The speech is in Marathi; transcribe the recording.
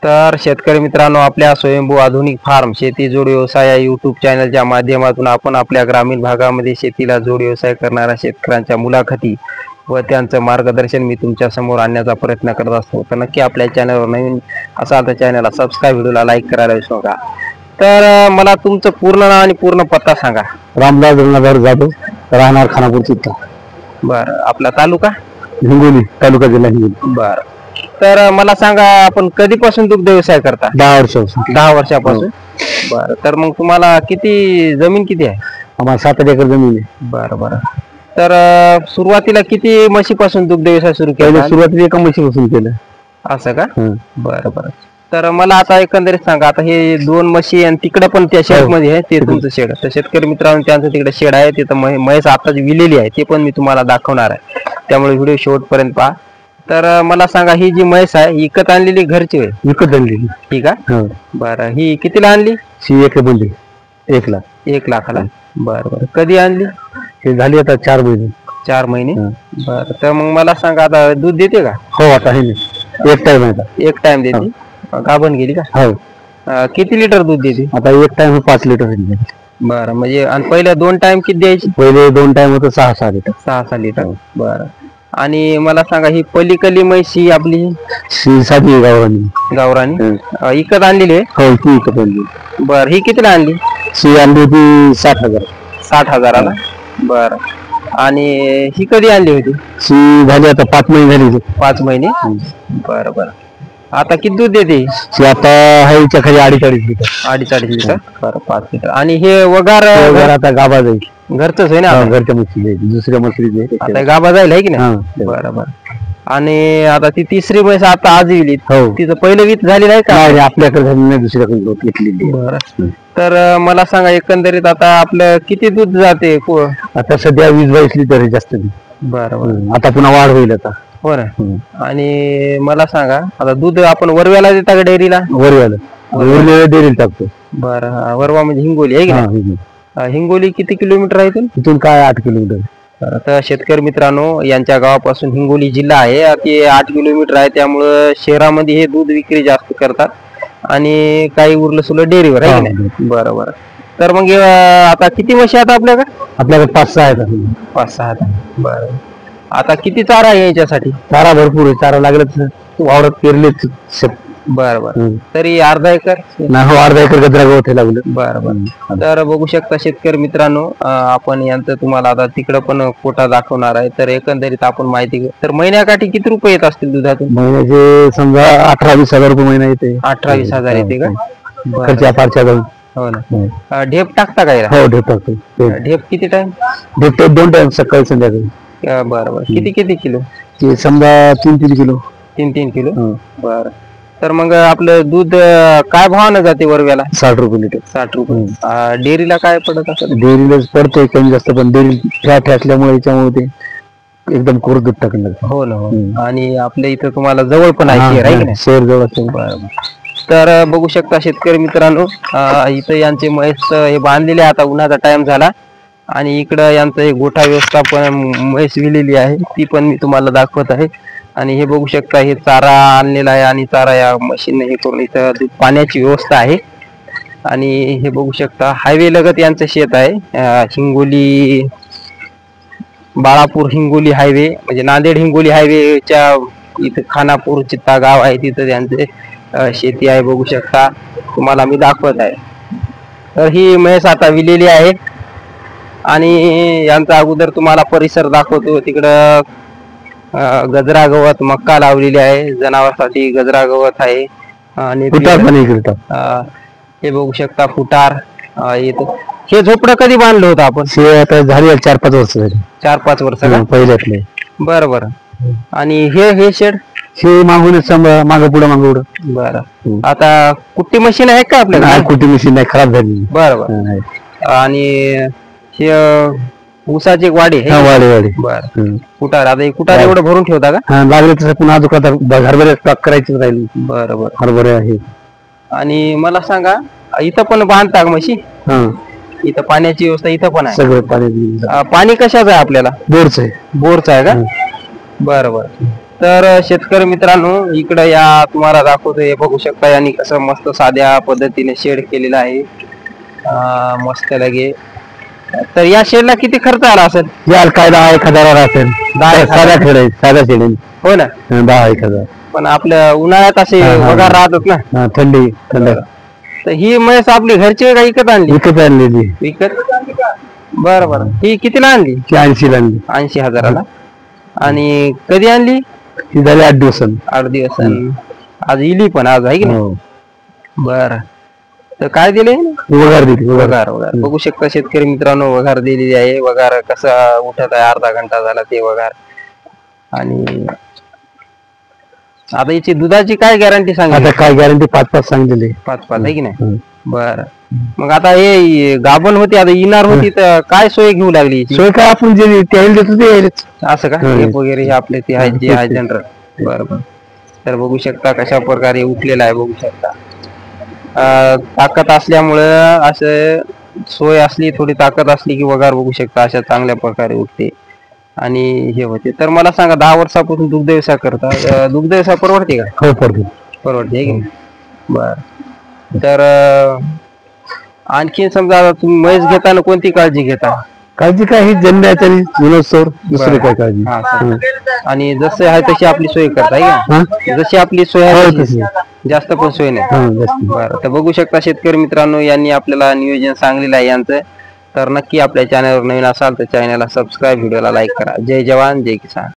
तर शेतकरी मित्रांनो, आपल्या स्वयंभू आधुनिक फार्म शेती जोड व्यवसाय या यूट्यूब चॅनलच्या माध्यमातून आपण आपल्या ग्रामीण भागामध्ये शेतीला जोड व्यवसाय करणाऱ्या शेतकऱ्यांच्या मुलाखती व त्यांचं मार्गदर्शन मी तुमच्या समोर आणण्याचा प्रयत्न करत असतो. तर नक्की आपल्या चॅनलवर नवीन असाल तर चॅनलला सबस्क्राईब, व्हिडिओला लाईक करायला विसरू नका. तर मला तुमचं पूर्ण नाव आणि पूर्ण पत्ता सांगा. रामदास गंगाधर जाधव, राहणार खानापूर चित्ता. बरं, आपला तालुका हिंगोली, तालुका जिल्हा हिंगोली. बरं, तर मला सांगा, आपण कधीपासून दुग्ध व्यवसाय करता? 10 वर्षापासून. 10 वर्षापासून. बरं, तर मग तुम्हाला किती जमीन किती आहे? आम्हाला 7 एकर जमीन आहे. बरं बरं. तर सुरुवातीला किती म्हशीपासून दुग्ध व्यवसाय सुरू केला? सुरुवातीला एका म्हशीपासून केलं. असं का? बरं बरं. तर मला आता एकंदरीत सांगा, आता हे 2 म्हशी आणि तिकडे पण त्या शेड मध्ये आहे, ते तुमचं शेड. तर शेतकरी मित्रांनो, त्यांचं तिकडे शेड आहे, तिथं म्हैस आता विलेली आहे, ते पण मी तुम्हाला दाखवणार आहे, त्यामुळे व्हिडिओ शेवटपर्यंत पहा. तर मला सांगा, ही जी म्हैस आहे विकत आणलेली घरची आहे? विकत आणलेली. ठीक आहे. बरं, ही कितीला आणली? शी एक बोलली 1 लाख. 1 लाखाला. बरं बरं. कधी आणली? हे झाली आता 4 महिने. 4 महिने. बरं, तर मग मला सांगा, आता दूध देते का? हो, आता आहे ना. एक टाइम आहे. एक टाइम देते. गाभण गेली का? हो. किती लिटर दूध देते? आता एक टाइम 5 लिटर. बरं, म्हणजे आणि पहिल्या 2 टाइम किती द्यायची? पहिले 2 टाइम होतं 6-6 लिटर. 6-6 लिटर. बरं, आणि मला सांगा, ही पलीकडली म्हैस ही आपली शी साधी गावरानी. गावरानी विकत आणलेली आहे? हो, ती विकत आणली. बरं, ही कितीला आणली? शी आणली होती 60,000. 60,000ला. बरं, आणि ही कधी आणली होती? शी झाली आता 5 महिने झाली. 5 महिने. बरं बरं. आता किती दूध देते? शी आता आहे हिच्या खाली 2.5 लिटर. 2.5 लिटर. बरं, 5 लिटर. आणि हे वगार आता गाभा जाईल. घरचंच आहे ना? घरच्या म्हशी जाईल, दुसऱ्या म्हशी आता गाभा जाईल आहे की नाही? बरं बरं. आणि आता ती तिसरी म्हैस आता आज विली. हो. तिचं पहिलं वीत झालेलं आहे का? आपल्याकडे झाली नाही, दुसऱ्याकडे घेतलेली. बरं, तर मला सांगा, एकंदरीत आता आपलं किती दूध जाते? आता सध्या 20-22 लिटर जास्त. बरं, आता पुन्हा वाढ होईल आता. हो ना. आणि मला सांगा, आता दूध आपण वरव्याला देता का डेअरीला? वरव्याला डेअरीला टाकतो. बरं, वरवा म्हणजे हिंगोली आहे की नाही? हिंगोली किती किलोमीटर आहे इथून? इथून काय 8 किलोमीटर. तर शेतकरी मित्रांनो, यांच्या गावापासून हिंगोली जिल्हा आहे, ते 8 किलोमीटर आहे. त्यामुळं शहरामध्ये हे दूध विक्री जास्त करतात आणि काही उरलं सुरलं डेअरीवर आहे की नाही? बरं बरं. तर मग आता किती म्हशी आहेत आपल्याकडे? आपल्याकडे 5-6 आहेत. 5-6 आहेत. बरं, आता किती चारा आहे याच्यासाठी? चारा भरपूर आहे. चारा लागलं वावरात पेरलेच. बरं बरं. तरी अर्धा एकर? नाही, हो, अर्धा एकर गजरा गवत लागलं. बरं बरं. तर बघू शकता शेतकरी मित्रांनो, आपण यांचं तुम्हाला आता तिकडं पण कोटा दाखवणार आहे. तर एकंदरीत आपण माहिती घेऊ. तर महिन्याकाठी किती रुपये येत असतील दुधातून? महिन्याचे समजा 18-20 हजार रुपये महिना येते. 18-20 हजार येते का? खर्चा फारच्या जाऊन. हो ना. ढेप टाकता काय? हो, ढेप टाकतो. ढेप किती टाइम? ढेप 2 टाइम, सकाळी संध्याकाळी. बरं बरं. किती किलो? ते समजा 3-3 किलो. 3-3 किलो. बरं, तर मग आपलं दूध काय भावानं जाते वरव्याला? 60 रुपये लिटर. 60 रुपये. डेअरीला काय पडत असेल? डेअरीला पडतोय कमी जास्त, पण डेअरी फॅट असल्यामुळे याच्यामुळे ते एकदम कोर दूध टाकलं. हो ना. आणि आपल्या इथं तुम्हाला जवळ पण आहे शहर आहे की नाही? शहर जवळ. बरं. तर बघू शकता शेतकरी मित्रांनो, इथं यांचे म्हैस हे बांधलेले. आता उन्हाचा टाइम झाला आणि इकडं यांचं हे गोठा व्यवस्थापन म्हैस विलेली आहे, ती पण मी तुम्हाला दाखवत आहे. आणि हे बघू शकता, हे चारा आणलेला आहे आणि चारा या मशीनने हे करून इथं दूध पाण्याची व्यवस्था आहे. आणि हे बघू शकता, हायवे लगत यांचं शेत आहे. हिंगोली बाळापूर हिंगोली हायवे, म्हणजे नांदेड हिंगोली हायवेच्या इथं खानापूर चित्ता गाव आहे, तिथं त्यांचे शेती आहे. बघू शकता, तुम्हाला मी दाखवत आहे. तर ही म्हैस आता विलेली आहे आणि यांचा अगोदर तुम्हाला परिसर दाखवतो. तिकडं गजरा गवत, मक्का लावलेली आहे, जनावरांसाठी गजरा गवत आहे. आणि हे बघू शकता फुटार येतो. हे झोपडं कधी बांधलं होतं आपण? आता झाली 4-5 वर्ष झाली. 4-5 वर्ष का? पहिल्यातले. बरं बरं. आणि हे शेड हे मागूनच मागं पुढं. बरं. आता कुट्टी मशीन आहे का आपल्याला? कुट्टी मशीन नाही, खराब झाली. बरं बरं. आणि हे ऊसाची वाडी आहे? वाडी. बरं. कुटार, आता कुटार एवढं भरून ठेवता का? लागले तसं पुन्हा अजून हरभरे स्टॉक करायची राहील. बरं बरं. हरभरे आहे. आणि मला सांगा, इथं पण बांधता म्हशी? इथं पाण्याची व्यवस्था इथं पण आहे? सगळं पाणी. पाणी कशाचं आहे आपल्याला? बोरचं आहे. बोरचं आहे का? बरं बरं. तर शेतकरी मित्रांनो इकडे या तुम्हाला दाखवतो, हे बघू शकता यांनी कसं मस्त साध्या पद्धतीने शेड केलेला आहे. मस्त लगे. तर या शेडला किती खर्च आला असेल? यार काय 10,000 असेल. 10,000 साधा खेळ आहे, साधा शेड आहे. हो ना. 10,000. पण आपल्या उन्हाळ्यात असे वगार राहतात ना. थंड. तर ही म्हैस आपली घरची का विकत आणली? विकत आणलेली. विकत. बरं बरं. ही कितीला आणली? 80 आणली. 80,000ला. आणि कधी आणली? ती झाली 8 दिवसांनी. 8 दिवसांनी. आज इली पण आज आहे की नाही? बर. तर काय दिले? वगार दिली. वगार. बघू शकता शेतकरी मित्रांनो, वगार दिलेली आहे. वगार कसा उठत आहे, अर्धा घंटा झाला ते वगार. आणि आता याची दुधाची काय गॅरंटी सांगितली? आता काय गॅरंटी 5-5 सांगितलेली. 5-5 आहे की नाही? बर. मग आता हे गाभण होती, आता इनार होती, तर काय सोय घेऊ लागली याची? सोय काय आपण जे त्याला देतो ते यायलाच. असं का? हेप वगैरे हे आपले ते आहे जे आहे जनरल. बरोबर. तर बघू शकता कशा प्रकारे उठलेला आहे, बघू शकता. ताकद असल्यामुळं असं सोय असली, थोडी ताकद असली की वगार बघू शकता अशा चांगल्या प्रकारे उठते आणि हे होते. तर मला सांगा, 10 वर्षापासून दुग्ध व्यवसाय करता, दुग्ध व्यवसाय परवडते का? हो परवडते की? बर. तर आणखी समजा आता तुम्ही म्हैस घेताना कोणती काळजी घेता? काळजी काय ही जन्माच्या गुणोत्सव, दुसरी काय काळजी. आणि जसं आहे तशी आपली सोय करता का? जशी आपली सोय आहे तशी? जास्त पण सोय नाही. बरं. तर बघू शकता शेतकरी मित्रांनो, यांनी आपल्याला नियोजन सांगलेलं आहे यांचं. तर नक्की आपल्या चॅनलवर नवीन असाल तर चॅनलला सबस्क्राईब, व्हिडिओला लाईक करा. जय जवान जय किसान.